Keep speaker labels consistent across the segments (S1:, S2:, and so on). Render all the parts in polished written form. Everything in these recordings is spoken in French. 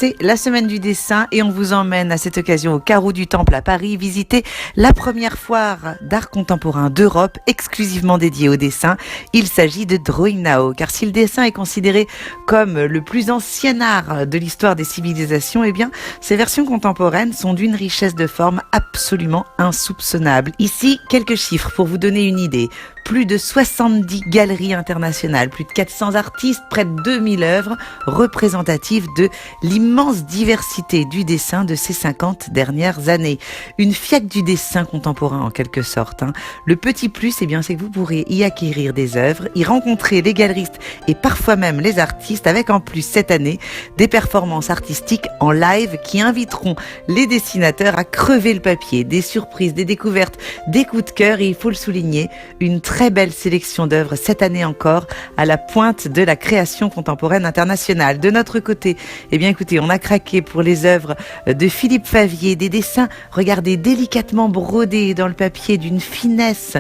S1: C'est la semaine du dessin et on vous emmène à cette occasion au Carreau du Temple à Paris visiter la première foire d'art contemporain d'Europe exclusivement dédiée au dessin. Il s'agit de Drawing Now, car si le dessin est considéré comme le plus ancien art de l'histoire des civilisations, eh bien, ces versions contemporaines sont d'une richesse de forme absolument insoupçonnable. Ici, quelques chiffres pour vous donner une idée. Plus de 70 galeries internationales, plus de 400 artistes, près de 2000 œuvres représentatives de l'immense diversité du dessin de ces 50 dernières années. Une FIAC du dessin contemporain en quelque sorte. Le petit plus, c'est que vous pourrez y acquérir des œuvres, y rencontrer les galeristes et parfois même les artistes, avec en plus cette année des performances artistiques en live qui inviteront les dessinateurs à crever le papier, des surprises, des découvertes, des coups de cœur et il faut le souligner, une très belle sélection d'œuvres cette année encore à la pointe de la création contemporaine internationale. De notre côté, écoutez, on a craqué pour les œuvres de Philippe Favier, des dessins, regardez, délicatement brodés dans le papier d'une finesse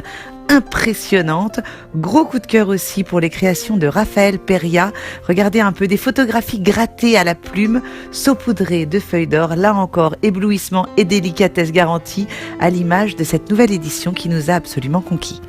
S1: impressionnante. Gros coup de cœur aussi pour les créations de Raphaël Peria. Regardez un peu des photographies grattées à la plume, saupoudrées de feuilles d'or. Là encore, éblouissement et délicatesse garantie à l'image de cette nouvelle édition qui nous a absolument conquis.